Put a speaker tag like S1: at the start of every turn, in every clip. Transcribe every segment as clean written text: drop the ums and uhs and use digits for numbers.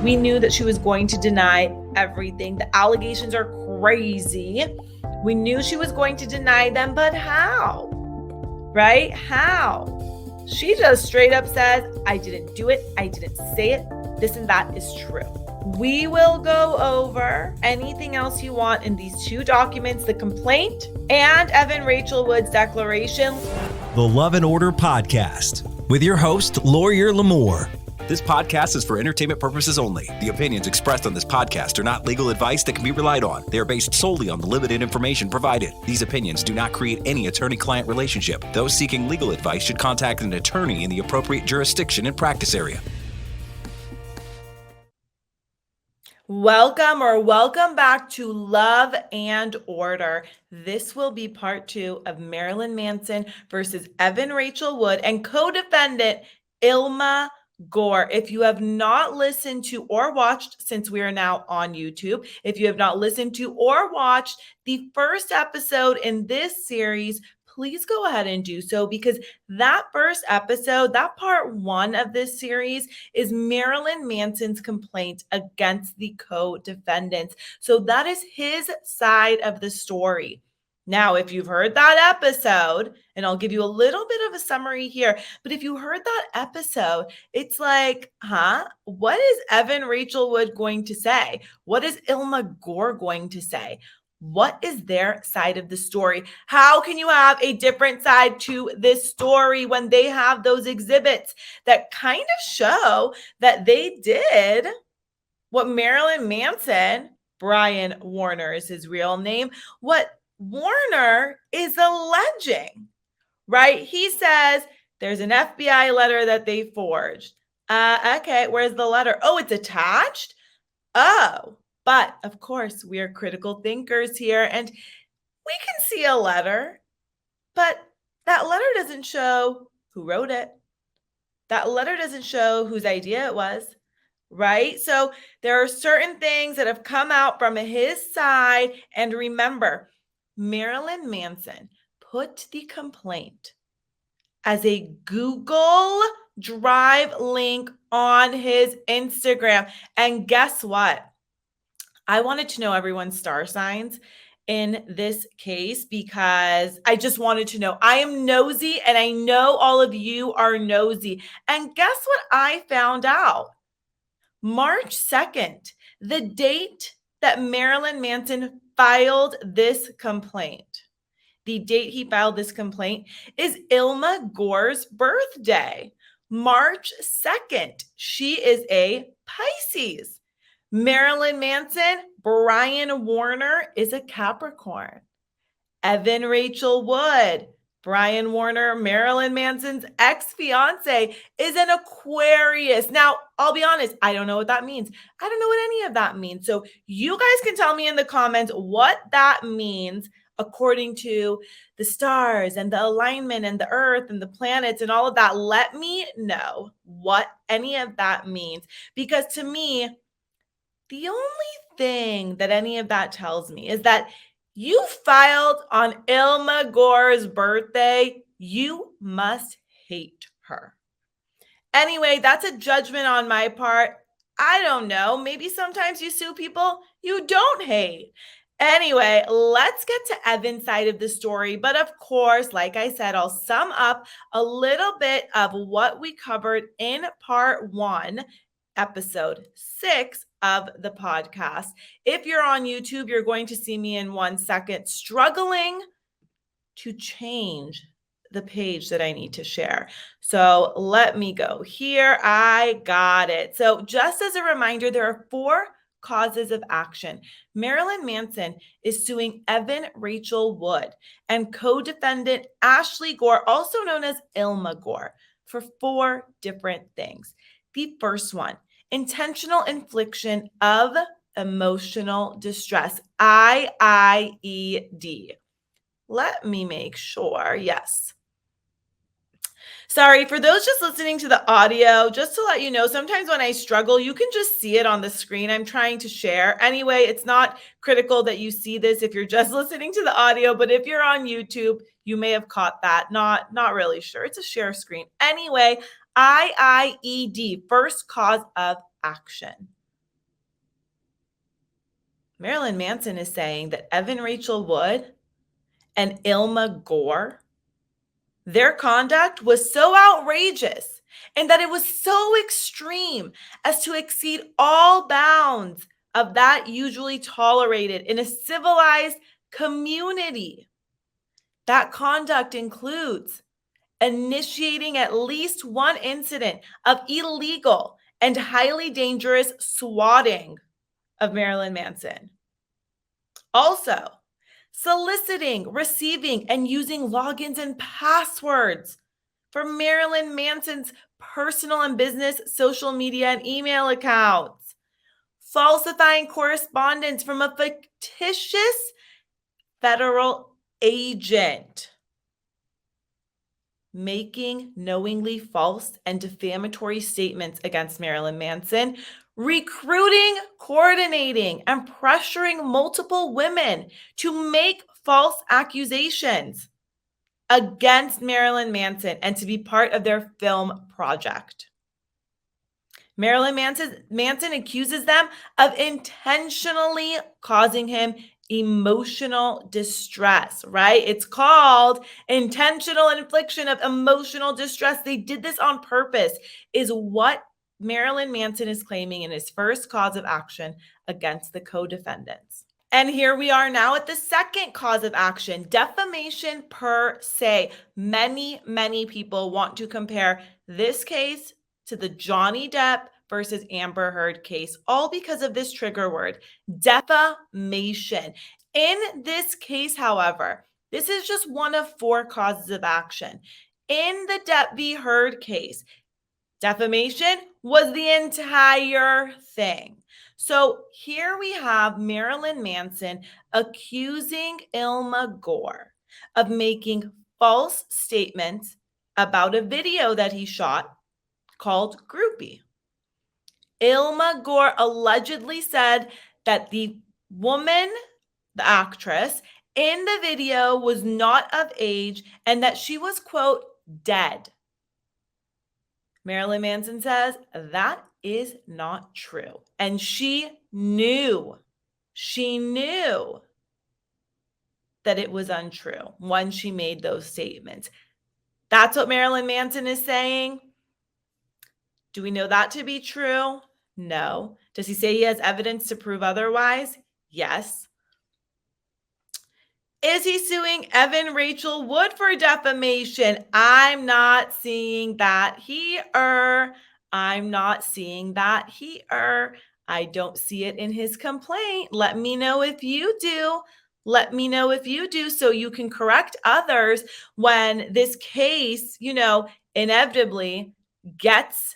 S1: We knew that she was going to deny everything. The allegations are crazy. We knew she was going to deny them, but how? Right? How? She just straight up says, I didn't do it. I didn't say it. This and that is true. We will go over anything else you want in these two documents, the complaint and Evan Rachel Wood's declaration.
S2: The Love and Order Podcast with your host, LawyerLimor.
S3: This podcast is for entertainment purposes only. The opinions expressed on this podcast are not legal advice that can be relied on. They are based solely on the limited information provided. These opinions do not create any attorney-client relationship. Those seeking legal advice should contact an attorney in the appropriate jurisdiction and practice area.
S1: Welcome back to Love and Order. This will be part 2 of Marilyn Manson versus Evan Rachel Wood and co-defendant Ilma Gore. If you have not listened to or watched, since we are now on YouTube, if you have not listened to or watched the first episode in this series, please go ahead and do so, because that first episode, that part 1 of this series, is Marilyn Manson's complaint against the co-defendants. So that is his side of the story. Now, if you've heard that episode, and I'll give you a little bit of a summary here, but if you heard that episode, it's like, what is Evan Rachel Wood going to say? What is Ilma Gore going to say? What is their side of the story? How can you have a different side to this story when they have those exhibits that kind of show that they did what Marilyn Manson, Brian Warner is his real name, what Warner is alleging, right? He says there's an FBI letter that they forged. Okay, where's the letter? Oh, it's attached? Oh, but of course, we are critical thinkers here, and we can see a letter, but that letter doesn't show who wrote it. That letter doesn't show whose idea it was, right? So there are certain things that have come out from his side, and remember, Marilyn Manson put the complaint as a Google Drive link on his Instagram. And guess what? I wanted to know everyone's star signs in this case because I just wanted to know. I am nosy, and I know all of you are nosy. And guess what I found out? March 2nd, the date that Marilyn Manson filed this complaint. The date he filed this complaint is Ilma Gore's birthday, March 2nd. She is a Pisces. Marilyn Manson, Brian Warner is a Capricorn. Evan Rachel Wood, Brian Warner, Marilyn Manson's ex-fiance, is an Aquarius. Now, I'll be honest, I don't know what that means. I don't know what any of that means. So you guys can tell me in the comments what that means according to the stars and the alignment and the earth and the planets and all of that. Let me know what any of that means, because to me, the only thing that any of that tells me is that you filed on Ilma Gore's birthday. You must hate her. Anyway, that's a judgment on my part. I don't know. Maybe sometimes you sue people you don't hate. Anyway, let's get to Evan's side of the story. But of course, like I said, I'll sum up a little bit of what we covered in part 1, episode 6 of the podcast. If you're on YouTube, you're going to see me in 1 second struggling to change the page that I need to share. So let me go here. I got it. So just as a reminder, there are 4 causes of action. Marilyn Manson is suing Evan Rachel Wood and co-defendant Ashley Gore, also known as Ilma Gore, for 4 different things. The first one, intentional infliction of emotional distress, IIED. Let me make sure. Yes. Sorry, for those just listening to the audio, just to let you know, sometimes when I struggle, you can just see it on the screen. I'm trying to share. Anyway, it's not critical that you see this if you're just listening to the audio, but if you're on YouTube, you may have caught that. Not really sure. It's a share screen. Anyway, IIED, first cause of action. Marilyn Manson is saying that Evan Rachel Wood and Ilma Gore, their conduct was so outrageous and that it was so extreme as to exceed all bounds of that usually tolerated in a civilized community. That conduct includes initiating at least one incident of illegal and highly dangerous swatting of Marilyn Manson. Also, soliciting, receiving, and using logins and passwords for Marilyn Manson's personal and business social media and email accounts, falsifying correspondence from a fictitious federal agent, making knowingly false and defamatory statements against Marilyn Manson, recruiting, coordinating, and pressuring multiple women to make false accusations against Marilyn Manson and to be part of their film project. Marilyn Manson accuses them of intentionally causing him emotional distress, right? It's called intentional infliction of emotional distress. They did this on purpose, is what Marilyn Manson is claiming in his first cause of action against the co-defendants. And here we are now at the second cause of action, defamation per se. Many, many people want to compare this case to the Johnny Depp versus Amber Heard case, all because of this trigger word, defamation. In this case, however, this is just one of 4 causes of action. In the Depp v. Heard case, defamation was the entire thing. So here we have Marilyn Manson accusing Ilma Gore of making false statements about a video that he shot called Groupie. Ilma Gore allegedly said that the woman, the actress, in the video was not of age and that she was, quote, dead. Marilyn Manson says that is not true. And she knew that it was untrue when she made those statements. That's what Marilyn Manson is saying. Do we know that to be true? No. Does he say he has evidence to prove otherwise? Yes. Is he suing Evan Rachel Wood for defamation? I'm not seeing that here. I'm not seeing that here. I don't see it in his complaint. Let me know if you do. Let me know if you do so you can correct others when this case, inevitably gets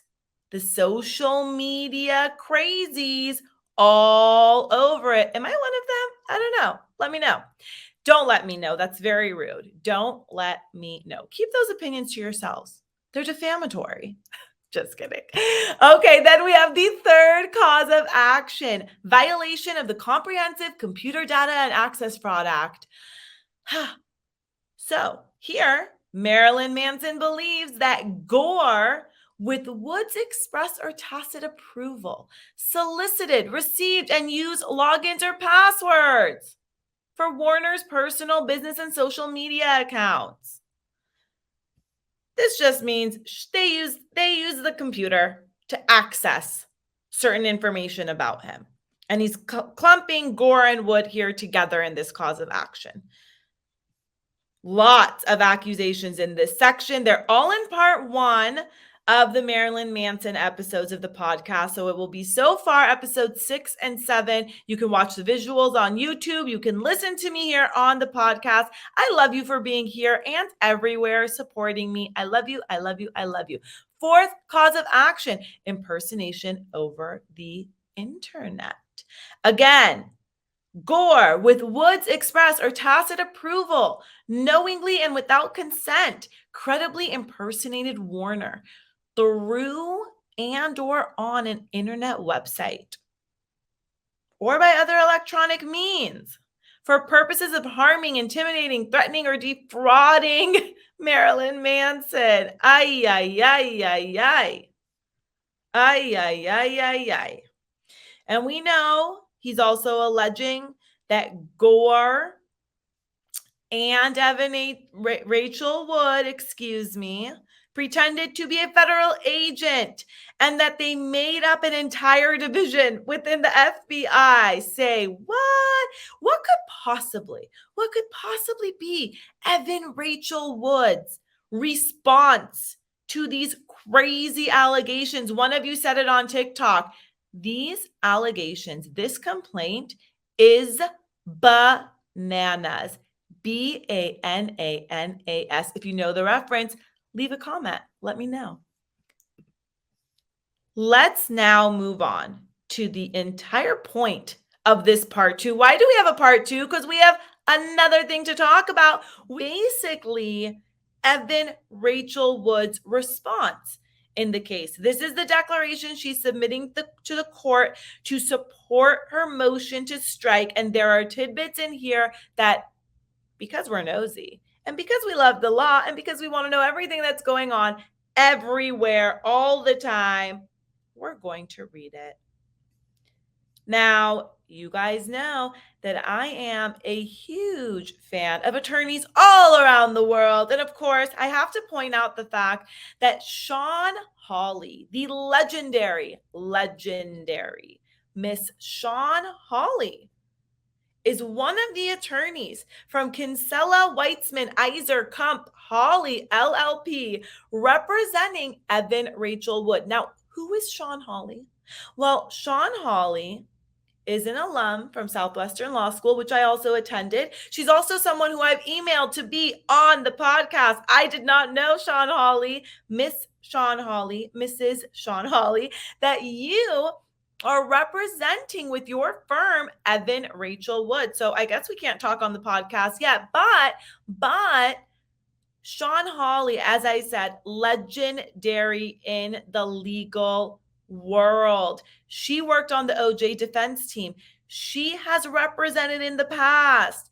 S1: the social media crazies all over it. Am I one of them? I don't know. Let me know. Don't let me know. That's very rude. Don't let me know. Keep those opinions to yourselves. They're defamatory. Just kidding. Okay, then we have the third cause of action, violation of the Comprehensive Computer Data and Access Fraud Act. So here, Marilyn Manson believes that Gore, with Wood's express or tacit approval, solicited, received, and used logins or passwords for Warner's personal, business, and social media accounts. This just means they use the computer to access certain information about him. And he's clumping Gore and Wood here together in this cause of action. Lots of accusations in this section. They're all in part 1 of the Marilyn Manson episodes of the podcast. So it will be so far episodes 6 and 7. You can watch the visuals on YouTube. You can listen to me here on the podcast. I love you for being here and everywhere supporting me. I love you. I love you. I love you. Fourth cause of action, impersonation over the internet. Again, Gore, with Wood's express or tacit approval, knowingly and without consent, credibly impersonated Warner through and or on an internet website or by other electronic means for purposes of harming, intimidating, threatening, or defrauding Marilyn Manson. Ay, ay, ay, ay, ay. Ay, ay, ay, ay, ay. And we know He's also alleging that Gore and Rachel Wood, pretended to be a federal agent and that they made up an entire division within the FBI. Say, what? What could possibly be Evan Rachel Wood's response to these crazy allegations? One of you said it on TikTok. These allegations, this complaint is bananas. Bananas. If you know the reference, leave a comment. Let me know. Let's now move on to the entire point of this part 2. Why do we have a part 2? Because we have another thing to talk about. Basically, Evan Rachel Wood's response in the case. This is the declaration she's submitting to the court to support her motion to strike. And there are tidbits in here that, because we're nosy and because we love the law and because we want to know everything that's going on everywhere all the time, we're going to read it. Now, you guys know that I am a huge fan of attorneys all around the world. And of course, I have to point out the fact that Sean Hawley, the legendary Miss Sean Hawley, is one of the attorneys from Kinsella, Weitzman, Iser, Kump, Hawley, LLP, representing Evan Rachel Wood. Now, who is Sean Hawley? Well, Sean Hawley is an alum from Southwestern Law School, which I also attended. She's also someone who I've emailed to be on the podcast. I did not know Sean Hawley, Miss Sean Hawley, Mrs. Sean Hawley, that you are representing with your firm, Evan Rachel Wood. So I guess we can't talk on the podcast yet, but Sean Hawley, as I said, legendary in the legal world. She worked on the OJ defense team. She has represented in the past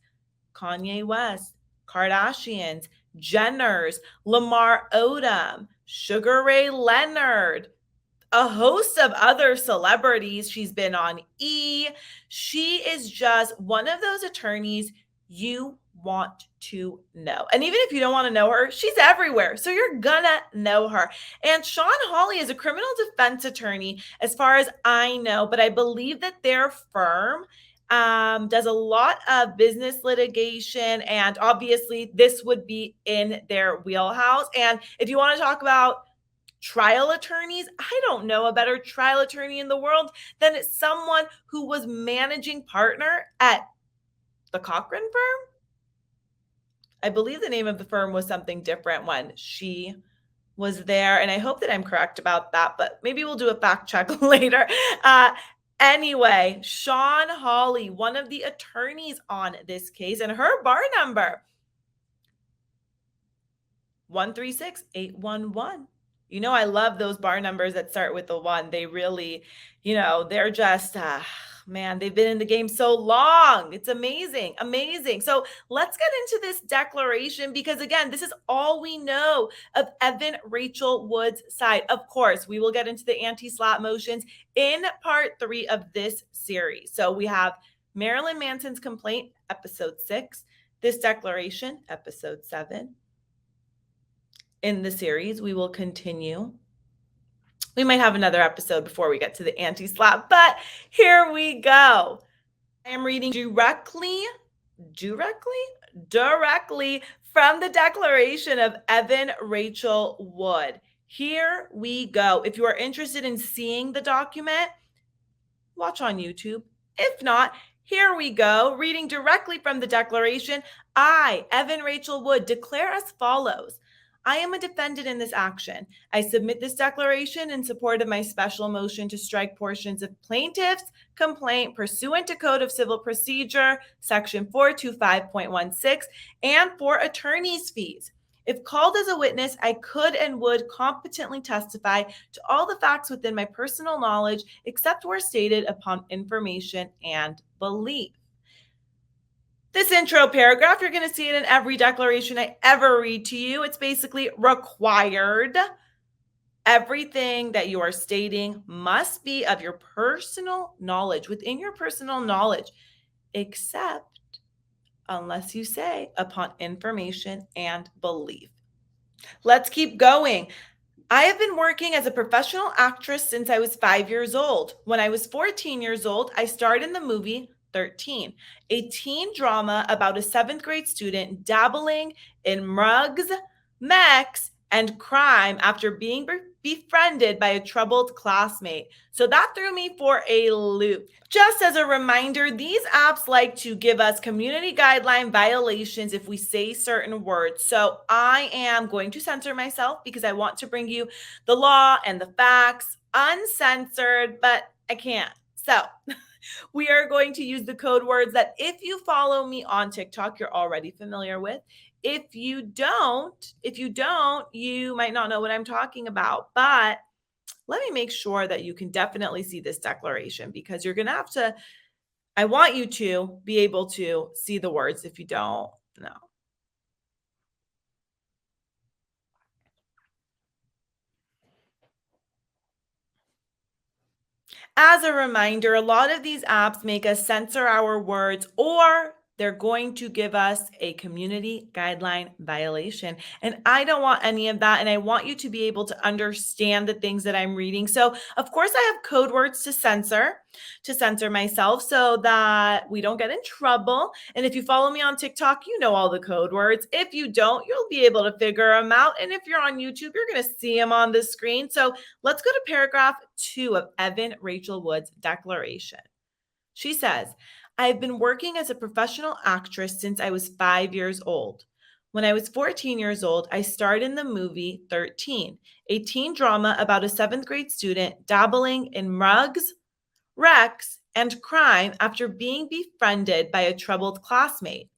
S1: Kanye West, Kardashians, Jenners, Lamar Odom, Sugar Ray Leonard, a host of other celebrities. She's been on E! She is just one of those attorneys you want to know. And even if you don't want to know her, she's everywhere. So you're gonna know her. And Sean Hawley is a criminal defense attorney, as far as I know, but I believe that their firm does a lot of business litigation. And obviously this would be in their wheelhouse. And if you want to talk about trial attorneys, I don't know a better trial attorney in the world than it's someone who was managing partner at the Cochran firm. I believe the name of the firm was something different when she was there. And I hope that I'm correct about that, but maybe we'll do a fact check later. Anyway, Sean Hawley, one of the attorneys on this case, and her bar number, 136811. You know, I love those bar numbers that start with the 1. They really, they're just, man, they've been in the game so long. It's amazing, amazing. So let's get into this declaration because, again, this is all we know of Evan Rachel Wood's side. Of course, we will get into the anti-Slapp motions in part 3 of this series. So we have Marilyn Manson's complaint, episode 6, this declaration, episode 7. In the series, we will continue. We might have another episode before we get to the anti-Slapp, but here we go. I am reading directly from the declaration of Evan Rachel Wood. Here we go. If you are interested in seeing the document, watch on YouTube. If not, here we go. Reading directly from the declaration, I, Evan Rachel Wood, declare as follows. I am a defendant in this action. I submit this declaration in support of my special motion to strike portions of plaintiff's complaint pursuant to Code of Civil Procedure, Section 425.16, and for attorney's fees. If called as a witness, I could and would competently testify to all the facts within my personal knowledge, except where stated upon information and belief. This intro paragraph, you're going to see it in every declaration I ever read to you. It's basically required. Everything that you are stating must be of your personal knowledge, within your personal knowledge, except unless you say upon information and belief. Let's keep going. I have been working as a professional actress since I was 5 years old. When I was 14 years old, I starred in the movie 13, a teen drama about a seventh grade student dabbling in mugs, mechs, and crime after being befriended by a troubled classmate. So that threw me for a loop. Just as a reminder, these apps like to give us community guideline violations if we say certain words. So I am going to censor myself because I want to bring you the law and the facts uncensored, but I can't. So we are going to use the code words that if you follow me on TikTok, you're already familiar with. If you don't, you might not know what I'm talking about, but let me make sure that you can definitely see this declaration, because you're going to have to, I want you to be able to see the words if you don't know. As a reminder, a lot of these apps make us censor our words, or they're going to give us a community guideline violation. And I don't want any of that. And I want you to be able to understand the things that I'm reading. So of course I have code words to censor myself so that we don't get in trouble. And if you follow me on TikTok, you know all the code words. If you don't, you'll be able to figure them out. And if you're on YouTube, you're going to see them on the screen. So let's go to paragraph 2 of Evan Rachel Wood's declaration. She says, I've been working as a professional actress since I was 5 years old. When I was 14 years old, I starred in the movie 13, a teen drama about a seventh grade student dabbling in mugs, wrecks, and crime after being befriended by a troubled classmate.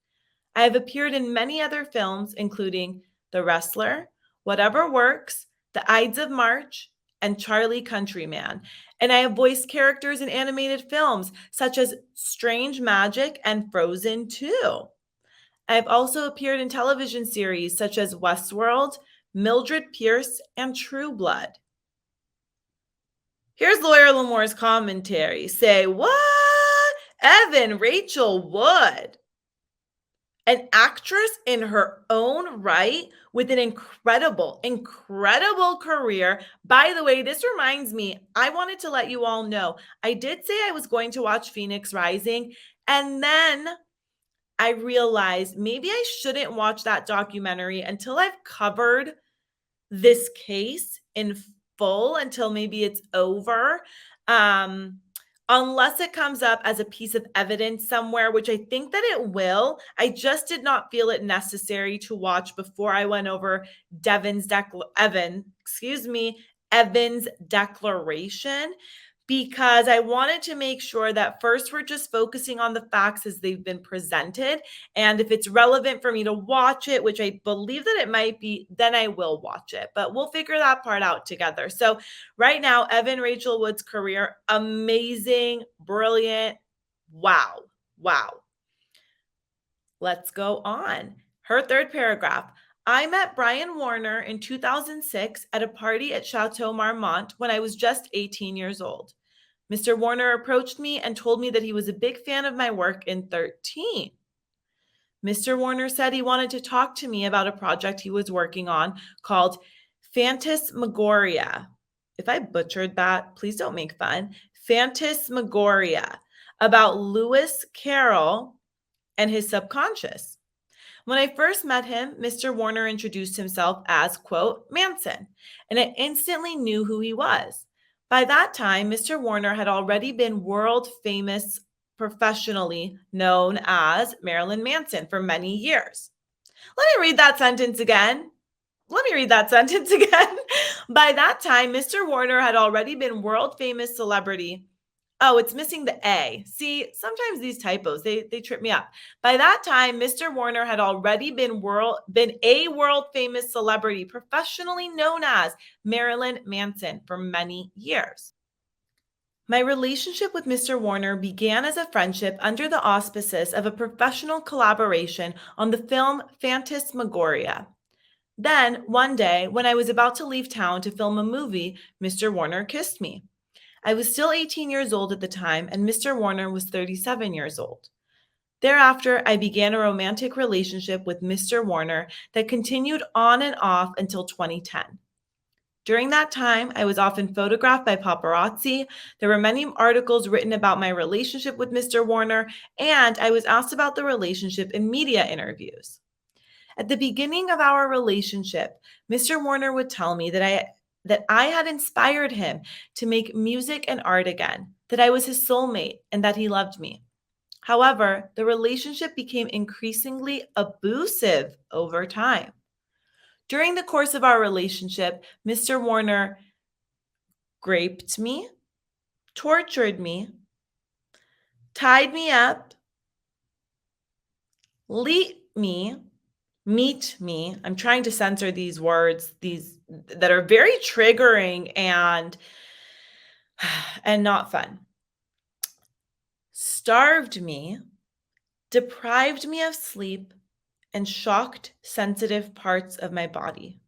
S1: I have appeared in many other films, including The Wrestler, Whatever Works, The Ides of March, and Charlie Countryman. And I have voiced characters in animated films such as Strange Magic and Frozen 2. I have also appeared in television series such as Westworld, Mildred Pierce, and True Blood. Here's LawyerLimor's commentary. Say, what? Evan Rachel Wood, an actress in her own right with an incredible career. By the way, this reminds me, I wanted to let you all know, I did say I was going to watch Phoenix Rising, and then I realized maybe I shouldn't watch that documentary until I've covered this case in full, until maybe it's over. Unless it comes up as a piece of evidence somewhere, which I think that it will. I just did not feel it necessary to watch before I went over Evan's declaration, because I wanted to make sure that first we're just focusing on the facts as they've been presented. And if it's relevant for me to watch it, which I believe that it might be, then I will watch it. But we'll figure that part out together. So right now, Evan Rachel Wood's career, amazing, brilliant. Wow. Let's go on. Her third paragraph. I met Brian Warner in 2006 at a party at Chateau Marmont when I was just 18 years old. Mr. Warner approached me and told me that he was a big fan of my work in 13. Mr. Warner said he wanted to talk to me about a project he was working on called Phantasmagoria. If I butchered that, please don't make fun. Phantasmagoria, about Lewis Carroll and his subconscious. When I first met him, Mr. Warner introduced himself as, quote, Manson, and I instantly knew who he was. By that time, Mr. Warner had already been world famous, professionally known as Marilyn Manson for many years. Let me read that sentence again. By that time, Mr. Warner had already been world famous celebrity. Oh, it's missing the A. See, sometimes these typos, they trip me up. By that time, Mr. Warner had already been a world famous celebrity, professionally known as Marilyn Manson for many years. My relationship with Mr. Warner began as a friendship under the auspices of a professional collaboration on the film Phantasmagoria. Then, one day, when I was about to leave town to film a movie, Mr. Warner kissed me. I was still 18 years old at the time, and Mr. Warner was 37 years old. Thereafter, I began a romantic relationship with Mr. Warner that continued on and off until 2010. During that time, I was often photographed by paparazzi. There were many articles written about my relationship with Mr. Warner, and I was asked about the relationship in media interviews. At the beginning of our relationship, Mr. Warner would tell me that I had inspired him to make music and art again, that I was his soulmate, and that he loved me. However, the relationship became increasingly abusive over time. During the course of our relationship, Mr. Warner raped me, tortured me, tied me up, meet me. I'm trying to censor these words, these that are very triggering and not fun. Starved me, deprived me of sleep, and shocked sensitive parts of my body.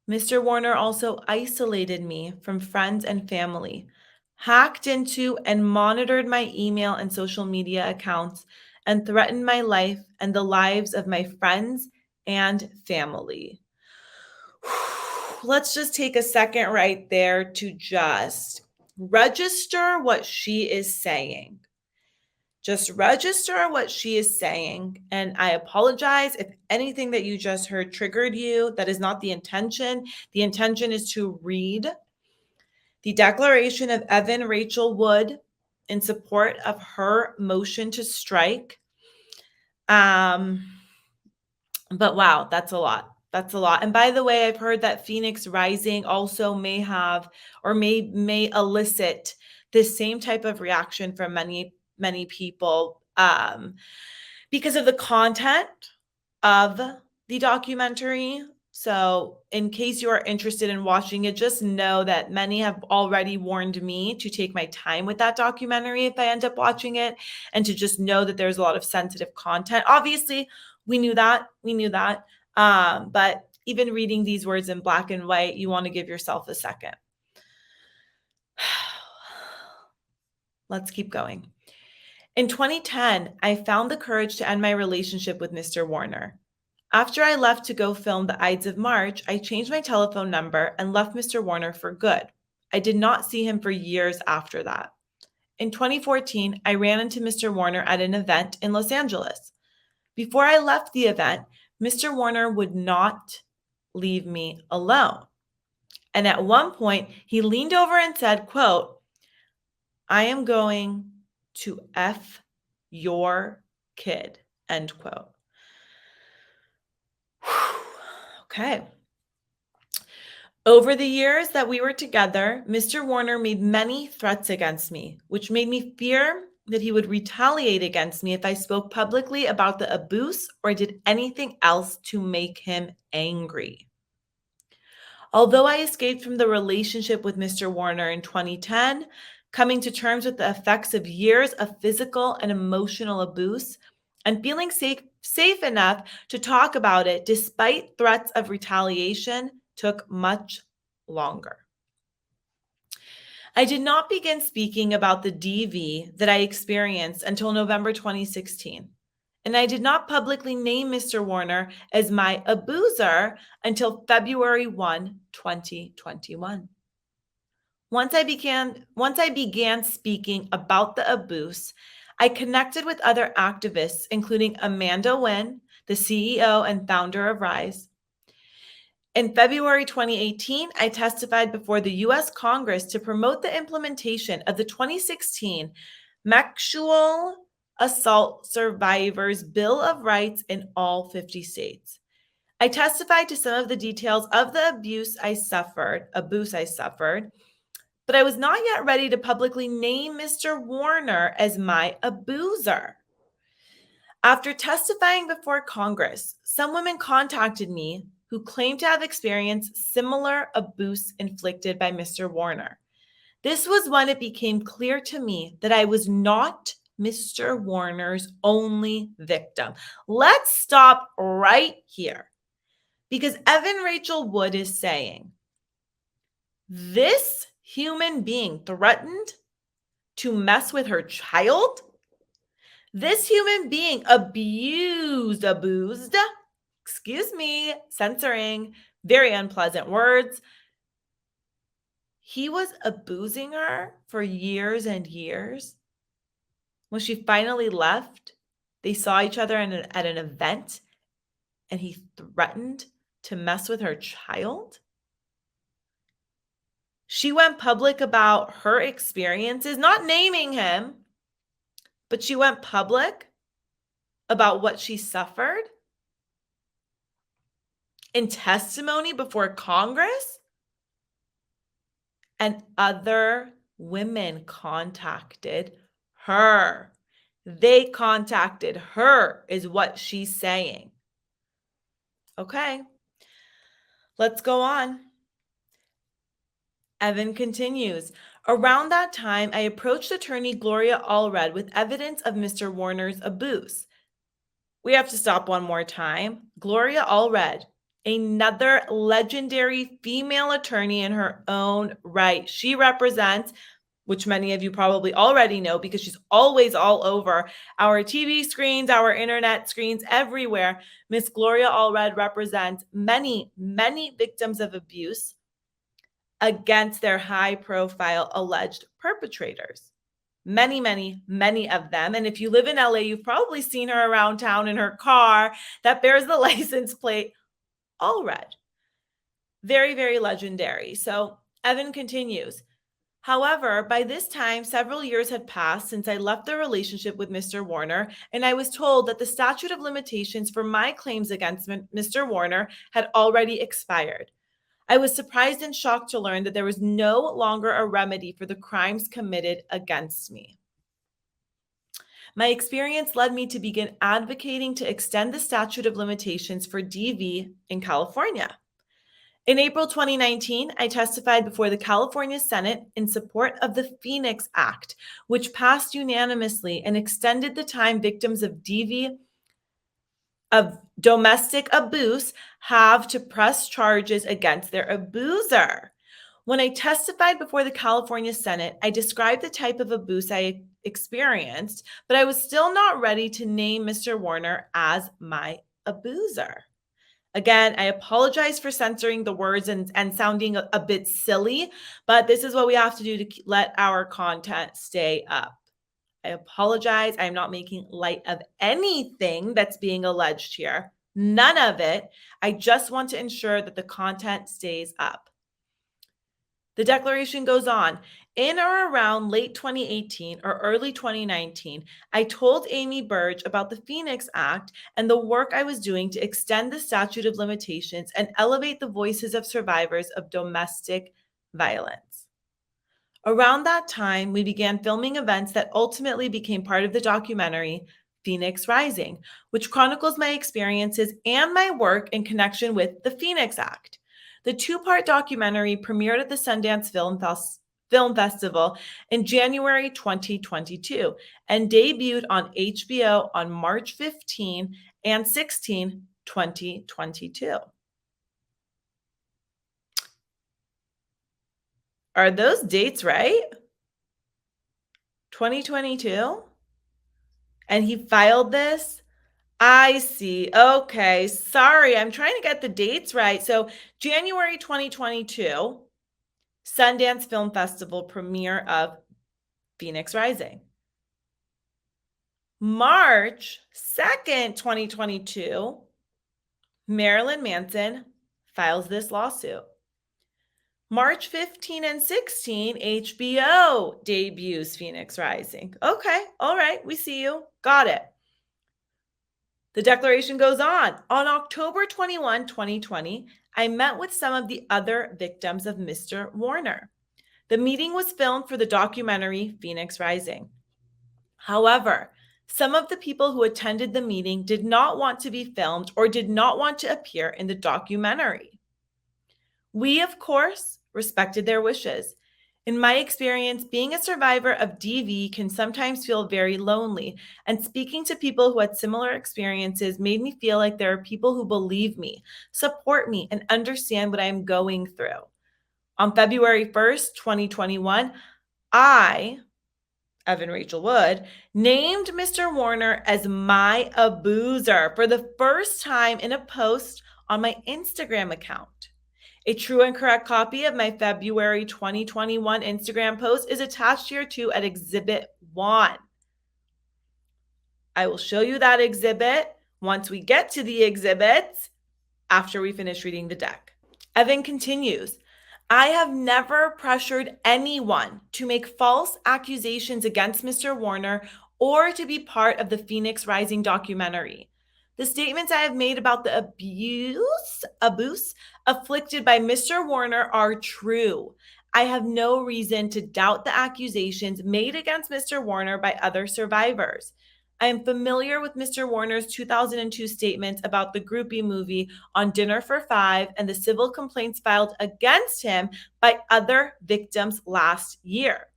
S1: Mr. Warner also isolated me from friends and family, hacked into and monitored my email and social media accounts, and threatened my life and the lives of my friends and family. Let's just take a second right there to just register what she is saying. Just register what she is saying. And I apologize if anything that you just heard triggered you. That is not the intention. The intention is to read the declaration of Evan Rachel Wood in support of her motion to strike. But wow, that's a lot. That's a lot. And by the way, I've heard that Phoenix Rising also may have or may elicit the same type of reaction from many people because of the content of the documentary. So in case you are interested in watching it, just know that many have already warned me to take my time with that documentary if I end up watching it, and to just know that there's a lot of sensitive content. Obviously, we knew that. But even reading these words in black and white, you want to give yourself a second. Let's keep going. In 2010, I found the courage to end my relationship with Mr. Warner. After I left to go film the Ides of March, I changed my telephone number and left Mr. Warner for good. I did not see him for years after that. In 2014, I ran into Mr. Warner at an event in Los Angeles. Before I left the event, Mr. Warner would not leave me alone. And at one point, he leaned over and said, quote, "I am going to F your kid," end quote. Okay. Over the years that we were together, Mr. Warner made many threats against me, which made me fear that he would retaliate against me if I spoke publicly about the abuse or did anything else to make him angry. Although I escaped from the relationship with Mr. Warner in 2010, coming to terms with the effects of years of physical and emotional abuse, and feeling safe enough to talk about it despite threats of retaliation, took much longer. I did not begin speaking about the DV that I experienced until November 2016, and I did not publicly name Mr. Warner as my abuser until February 1, 2021. Once I began speaking about the abuse, I connected with other activists, including Amanda Nguyen, the CEO and founder of Rise. In February 2018, I testified before the U.S. Congress to promote the implementation of the 2016 Sexual Assault Survivors Bill of Rights in all 50 states. I testified to some of the details of the abuse I suffered, but I was not yet ready to publicly name Mr. Warner as my abuser. After testifying before Congress, some women contacted me who claimed to have experienced similar abuse inflicted by Mr. Warner. This was when it became clear to me that I was not Mr. Warner's only victim. Let's stop right here. Because Evan Rachel Wood is saying, this human being threatened to mess with her child. This human being abused, excuse me, censoring, very unpleasant words. He was abusing her for years and years. When she finally left, they saw each other at an event, and he threatened to mess with her child. She went public about her experiences, not naming him, but she went public about what she suffered in testimony before Congress. And other women contacted her. They contacted her, is what she's saying. Okay, let's go on. Evan continues. Around that time, I approached attorney Gloria Allred with evidence of Mr. Warner's abuse. We have to stop one more time. Gloria Allred, another legendary female attorney in her own right. She represents, which many of you probably already know because she's always all over our TV screens, our internet screens, everywhere. Miss Gloria Allred represents many, many victims of abuse against their high-profile alleged perpetrators. Many, many, many of them. And if you live in LA, you've probably seen her around town in her car that bears the license plate Allred. Very, very legendary. So Evan continues. However, by this time, several years had passed since I left the relationship with Mr. Warner, and I was told that the statute of limitations for my claims against Mr. Warner had already expired. I was surprised and shocked to learn that there was no longer a remedy for the crimes committed against me. My experience led me to begin advocating to extend the statute of limitations for DV in California. In April 2019, I testified before the California Senate in support of the Phoenix Act, which passed unanimously and extended the time victims of DV of domestic abuse have to press charges against their abuser. When I testified before the California Senate, I described the type of abuse I experienced, but I was still not ready to name Mr. Warner as my abuser. Again, I apologize for censoring the words and sounding a bit silly, but this is what we have to do to let our content stay up. I apologize. I'm not making light of anything that's being alleged here. None of it. I just want to ensure that the content stays up. The declaration goes on. In or around late 2018 or early 2019, I told Amy Burge about the Phoenix Act and the work I was doing to extend the statute of limitations and elevate the voices of survivors of domestic violence. Around that time, we began filming events that ultimately became part of the documentary Phoenix Rising, which chronicles my experiences and my work in connection with the Phoenix Act. The two-part documentary premiered at the Sundance Film Festival in January 2022 and debuted on HBO on March 15 and 16, 2022. Are those dates right? 2022? And he filed this? I see. Okay. Sorry. I'm trying to get the dates right. So January 2022, Sundance Film Festival premiere of Phoenix Rising. March 2nd, 2022, Marilyn Manson files this lawsuit. March 15 and 16, HBO debuts Phoenix Rising. Okay, all right, we see you. Got it. The declaration goes on. On October 21, 2020, I met with some of the other victims of Mr. Warner. The meeting was filmed for the documentary Phoenix Rising. However, some of the people who attended the meeting did not want to be filmed or did not want to appear in the documentary. We, of course, respected their wishes. In my experience, being a survivor of DV can sometimes feel very lonely, and speaking to people who had similar experiences made me feel like there are people who believe me, support me, and understand what I am going through. On February 1st, 2021, I, Evan Rachel Wood, named Mr. Warner as my abuser for the first time in a post on my Instagram account. A true and correct copy of my February 2021 Instagram post is attached here too at Exhibit 1. I will show you that exhibit once we get to the exhibits after we finish reading the deck. Evan continues, I have never pressured anyone to make false accusations against Mr. Warner or to be part of the Phoenix Rising documentary. The statements I have made about the abuse afflicted by Mr. Warner are true. I have no reason to doubt the accusations made against Mr. Warner by other survivors. I am familiar with Mr. Warner's 2002 statements about the groupie movie On Dinner for Five and the civil complaints filed against him by other victims last year.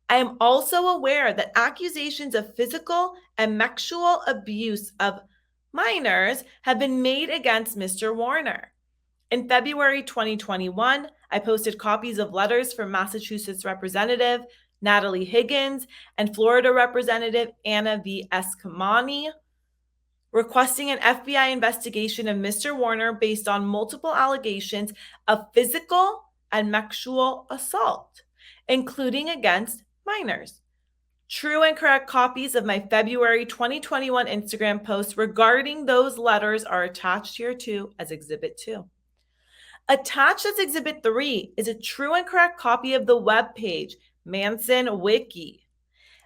S1: I am also aware that accusations of physical and sexual abuse of minors have been made against Mr. Warner. In February 2021, I posted copies of letters from Massachusetts Representative Natalie Higgins and Florida Representative Anna V. Escamani requesting an FBI investigation of Mr. Warner based on multiple allegations of physical and sexual assault, including against minors. True and correct copies of my February 2021 Instagram post regarding those letters are attached here too as Exhibit 2. Attached as Exhibit 3 is a true and correct copy of the webpage Manson Wiki,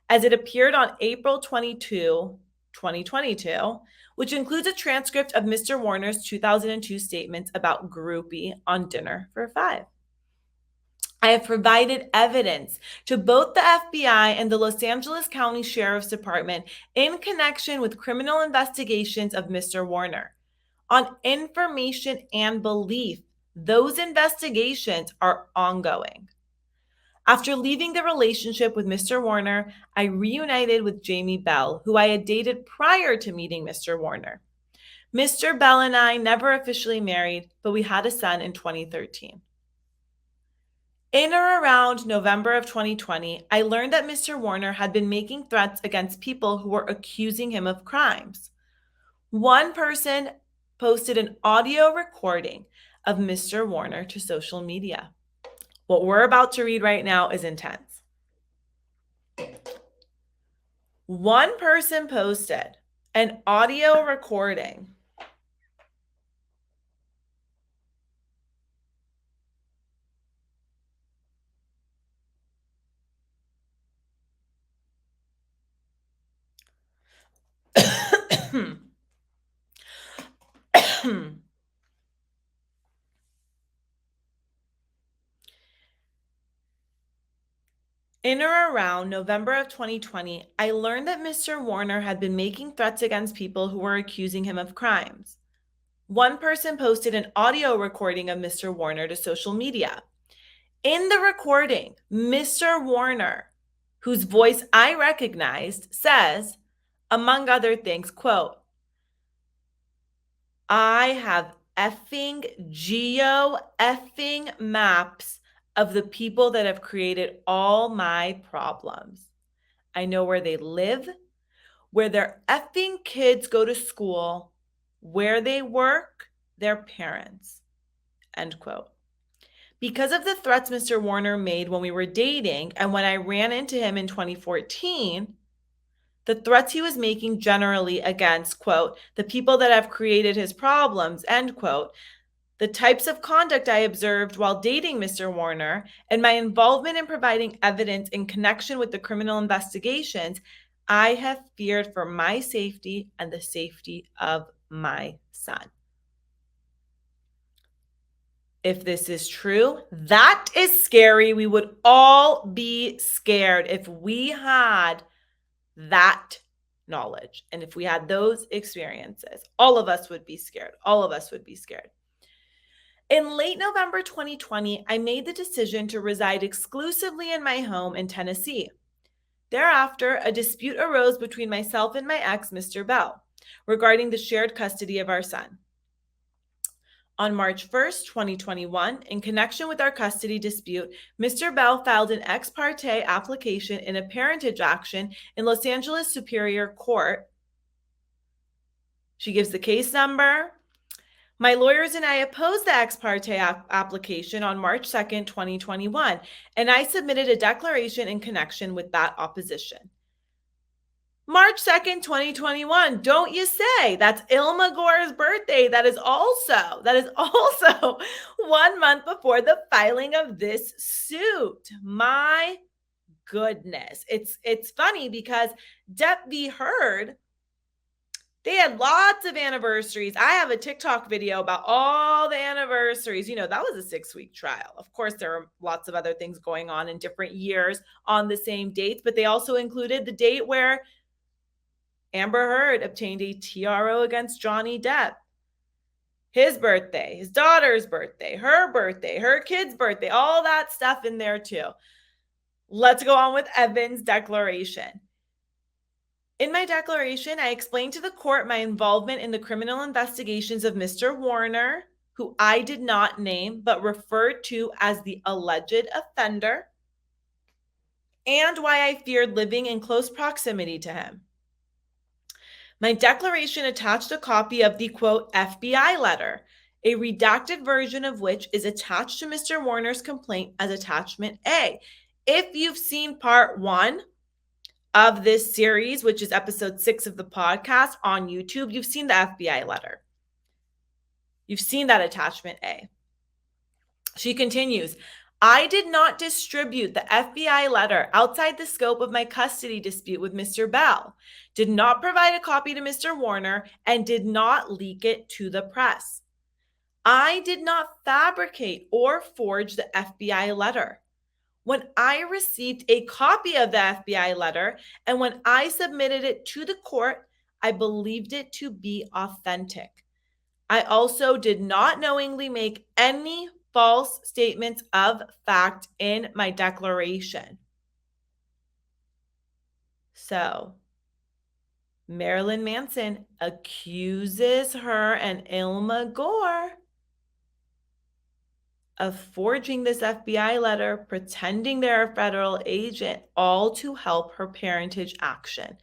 S1: as it appeared on April 22, 2022, which includes a transcript of Mr. Warner's 2002 statements about groupie On Dinner for Five. I have provided evidence to both the FBI and the Los Angeles County Sheriff's Department in connection with criminal investigations of Mr. Warner. On information and belief, those investigations are ongoing. After leaving the relationship with Mr. Warner, I reunited with Jamie Bell, who I had dated prior to meeting Mr. Warner. Mr. Bell and I never officially married, but we had a son in 2013. In or around November of 2020, I learned that Mr. Warner had been making threats against people who were accusing him of crimes. One person posted an audio recording of Mr. Warner to social media. What we're about to read right now is intense. One person posted an audio recording In or around November of 2020, I learned that Mr. Warner had been making threats against people who were accusing him of crimes. One person posted an audio recording of Mr. Warner to social media. In the recording, Mr. Warner, whose voice I recognized, says, among other things, quote, I have effing geo-effing maps of the people that have created all my problems. I know where they live, where their effing kids go to school, where they work, their parents, end quote. Because of the threats Mr. Warner made when we were dating and when I ran into him in 2014, the threats he was making generally against, quote, the people that have created his problems, end quote, the types of conduct I observed while dating Mr. Warner, and my involvement in providing evidence in connection with the criminal investigations, I have feared for my safety and the safety of my son. If this is true, that is scary. We would all be scared if we had that knowledge. And if we had those experiences, all of us would be scared. All of us would be scared. In late November 2020, I made the decision to reside exclusively in my home in Tennessee. Thereafter, a dispute arose between myself and my ex, Mr. Bell, regarding the shared custody of our son. On March 1st, 2021, in connection with our custody dispute, Mr. Bell filed an ex parte application in a parentage action in Los Angeles Superior Court. She gives the case number. My lawyers and I opposed the ex parte application on March 2nd, 2021, and I submitted a declaration in connection with that opposition. March 2nd, 2021, don't you say? That's Ilma Gore's birthday. That is also 1 month before the filing of this suit. My goodness. It's funny because Depp v. Heard, they had lots of anniversaries. I have a TikTok video about all the anniversaries. You know, that was a 6-week trial. Of course, there are lots of other things going on in different years on the same dates, but they also included the date where Amber Heard obtained a TRO against Johnny Depp. His birthday, his daughter's birthday, her kid's birthday, all that stuff in there too. Let's go on with Evan's declaration. In my declaration, I explained to the court my involvement in the criminal investigations of Mr. Warner, who I did not name but referred to as the alleged offender, and why I feared living in close proximity to him. My declaration attached a copy of the, quote, FBI letter, a redacted version of which is attached to Mr. Warner's complaint as attachment A. If you've seen part 1 of this series, which is episode 6 of the podcast on YouTube, you've seen the FBI letter. You've seen that attachment A. She continues, I did not distribute the FBI letter outside the scope of my custody dispute with Mr. Bell, did not provide a copy to Mr. Warner, and did not leak it to the press. I did not fabricate or forge the FBI letter. When I received a copy of the FBI letter and when I submitted it to the court, I believed it to be authentic. I also did not knowingly make any false statements of fact in my declaration. So, Marilyn Manson accuses her and Ilma Gore of forging this FBI letter, pretending they're a federal agent, all to help her parentage action.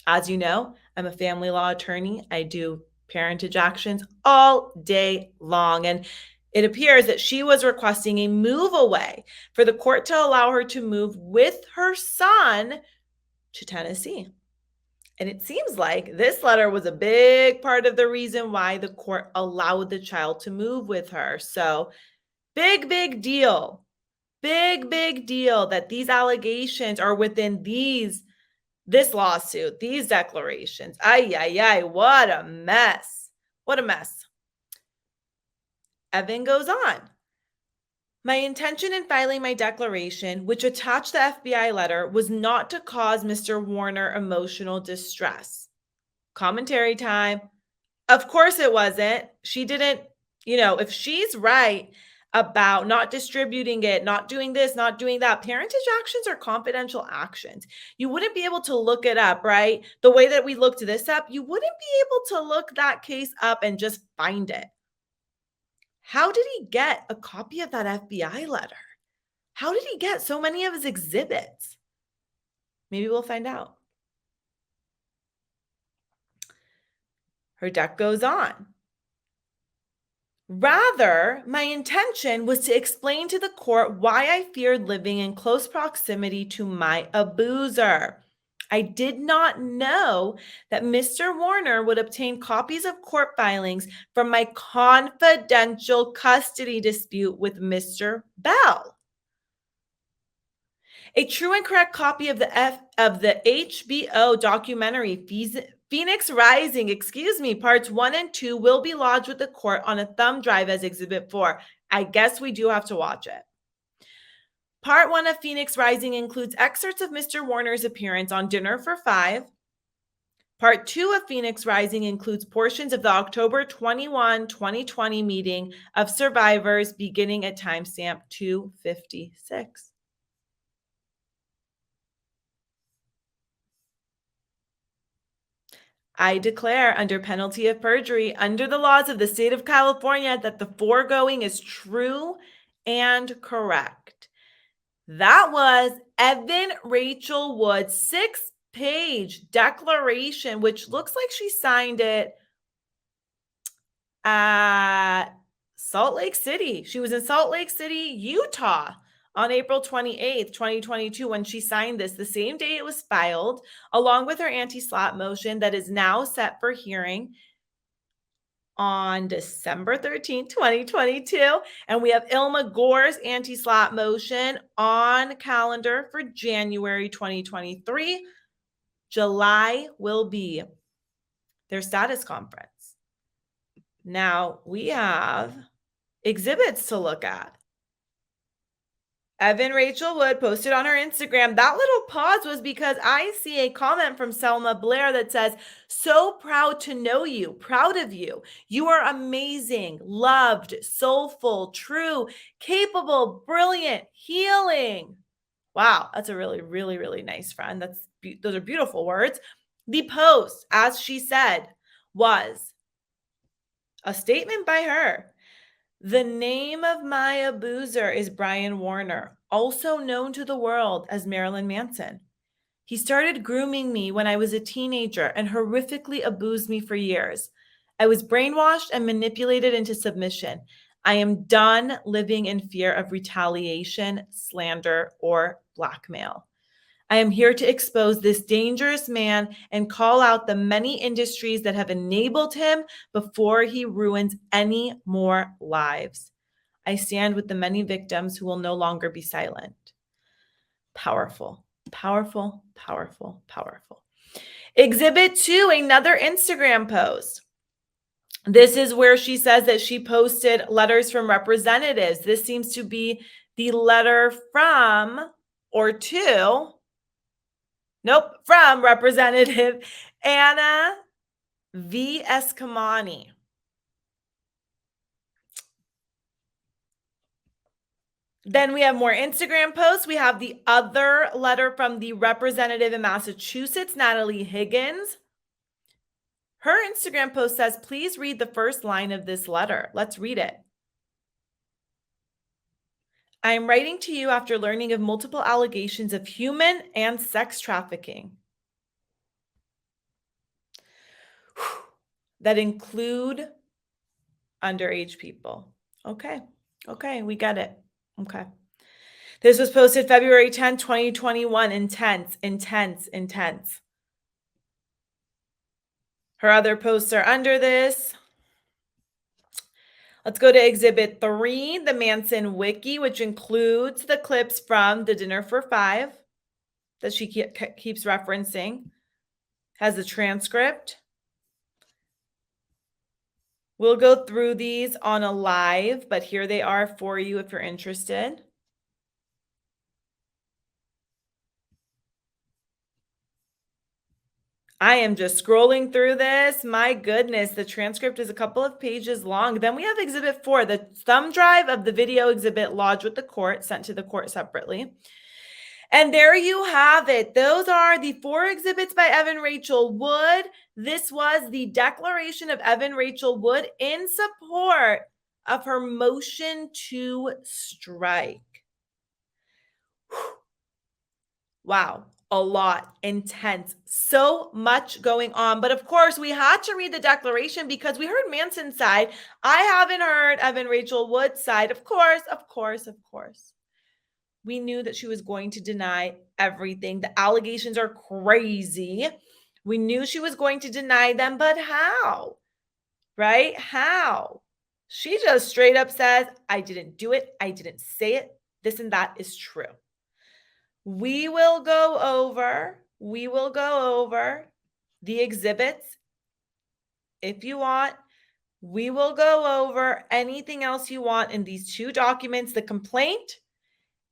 S1: As you know, I'm a family law attorney. I do parentage actions all day long. And it appears that she was requesting a move away for the court to allow her to move with her son to Tennessee. And it seems like this letter was a big part of the reason why the court allowed the child to move with her. So big deal. Big deal that these allegations are within this lawsuit, these declarations. Ay, what a mess. What a mess. Evan goes on. My intention in filing my declaration, which attached the FBI letter, was not to cause Mr. Warner emotional distress. Commentary time. Of course it wasn't. She didn't, if she's right about not distributing it, not doing this, not doing that, parentage actions are confidential actions. You wouldn't be able to look it up, right? The way that we looked this up, you wouldn't be able to look that case up and just find it. How did he get a copy of that FBI letter? How did he get so many of his exhibits? Maybe we'll find out. Her deck goes on. Rather, my intention was to explain to the court why I feared living in close proximity to my abuser. I did not know that Mr. Warner would obtain copies of court filings from my confidential custody dispute with Mr. Bell. A true and correct copy of the HBO documentary Phoenix Rising, parts 1 and 2 will be lodged with the court on a thumb drive as Exhibit 4. I guess we do have to watch it. Part 1 of Phoenix Rising includes excerpts of Mr. Warner's appearance on Dinner for Five, Part 2 of Phoenix Rising includes portions of the October 21, 2020 meeting of survivors beginning at timestamp 256. I declare under penalty of perjury, under the laws of the state of California, that the foregoing is true and correct. That was Evan Rachel Wood's 6-page declaration, which looks like she signed it at Salt Lake City. She was in Salt Lake City, Utah on April 28th, 2022, when she signed this, the same day it was filed, along with her anti-Slapp motion that is now set for hearing on December 13th, 2022. And we have Ilma Gore's anti-Slapp motion on calendar for January 2023. July will be their status conference. Now we have exhibits to look at. Evan Rachel Wood posted on her Instagram. That little pause was because I see a comment from Selma Blair that says, "So proud to know you, proud of you. You are amazing, loved, soulful, true, capable, brilliant, healing." Wow, that's a really, really, really nice friend. Those are beautiful words. The post, as she said, was a statement by her. "The name of my abuser is Brian Warner, also known to the world as Marilyn Manson. He started grooming me when I was a teenager and horrifically abused me for years. I was brainwashed and manipulated into submission. I am done living in fear of retaliation, slander, or blackmail. I am here to expose this dangerous man and call out the many industries that have enabled him before he ruins any more lives. I stand with the many victims who will no longer be silent." Powerful, powerful, powerful, powerful. Exhibit 2, another Instagram post. This is where she says that she posted letters from representatives. This seems to be the letter from or to from Representative Anna V. Escamani. Then we have more Instagram posts. We have the other letter from the representative in Massachusetts, Natalie Higgins. Her Instagram post says, "Please read the first line of this letter." Let's read it. "I am writing to you after learning of multiple allegations of human and sex trafficking that include underage people." Okay, we get it. Okay. This was posted February 10, 2021. Intense, intense, intense. Her other posts are under this. Let's go to Exhibit 3, the Manson Wiki, which includes the clips from the Dinner for Five that she keeps referencing. Has the transcript. We'll go through these on a live, but here they are for you if you're interested. I am just scrolling through this. My goodness, the transcript is a couple of pages long. Then we have Exhibit 4, the thumb drive of the video exhibit lodged with the court, sent to the court separately. And there you have it. Those are the 4 exhibits by Evan Rachel Wood. This was the declaration of Evan Rachel Wood in support of her motion to strike. Wow, a lot, intense, so much going on. But of course, we had to read the declaration because we heard Manson's side. I haven't heard Evan Rachel Wood's side. Of course. We knew that she was going to deny everything. The allegations are crazy. We knew she was going to deny them, but how? Right? How? She just straight up says, "I didn't do it. I didn't say it. This and that is true." We will go over the exhibits if you want. We will go over anything else you want in these 2 documents, the complaint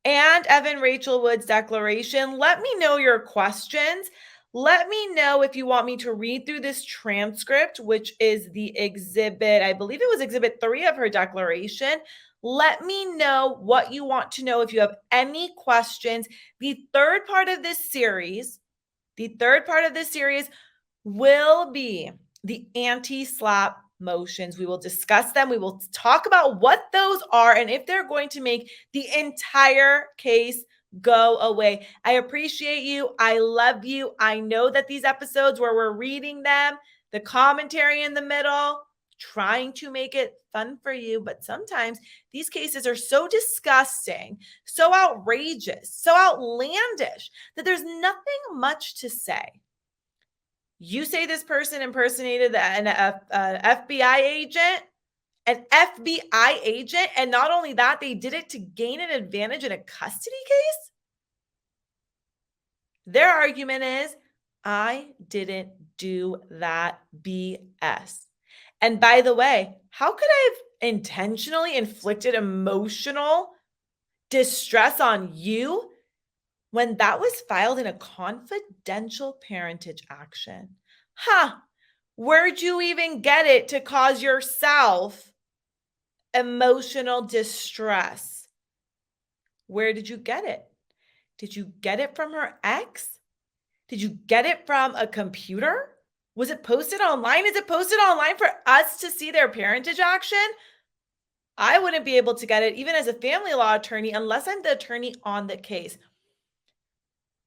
S1: and Evan Rachel Wood's declaration. Let me know your questions. Let me know if you want me to read through this transcript, which is the exhibit, I believe it was exhibit 3 of her declaration. Let me know what you want to know if you have any questions. The third part of this series will be the anti-slapp motions. We will discuss them. We will talk about what those are and if they're going to make the entire case go away. I appreciate you. I love you. I know that these episodes where we're reading them, the commentary in the middle, trying to make it fun for you, but sometimes these cases are so disgusting, so outrageous, so outlandish that there's nothing much to say. You say this person impersonated an FBI agent, and not only that, they did it to gain an advantage in a custody case? Their argument is, I didn't do that BS. And by the way, how could I have intentionally inflicted emotional distress on you when that was filed in a confidential parentage action? Where'd you even get it to cause yourself emotional distress? Where did you get it? Did you get it from her ex? Did you get it from a computer? Was it posted online? Is it posted online for us to see their parentage action? I wouldn't be able to get it even as a family law attorney unless I'm the attorney on the case.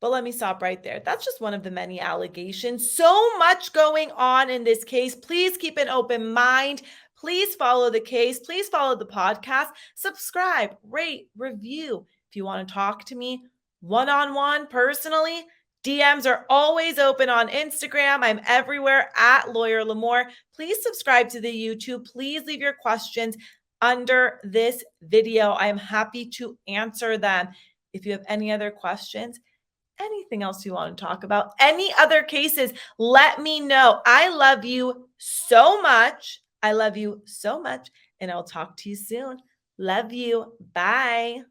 S1: But let me stop right there. That's just one of the many allegations. So much going on in this case. Please keep an open mind. Please follow the case. Please follow the podcast. Subscribe, rate, review. If you want to talk to me one-on-one personally, DMs are always open on Instagram. I'm everywhere at LawyerLimor. Please subscribe to the YouTube. Please leave your questions under this video. I am happy to answer them. If you have any other questions, anything else you want to talk about, any other cases, let me know. I love you so much. I love you so much, and I'll talk to you soon. Love you. Bye.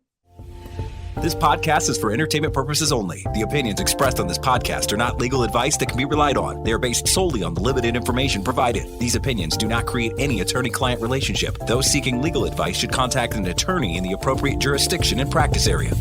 S3: This podcast is for entertainment purposes only. The opinions expressed on this podcast are not legal advice that can be relied on. They are based solely on the limited information provided. These opinions do not create any attorney-client relationship. Those seeking legal advice should contact an attorney in the appropriate jurisdiction and practice area.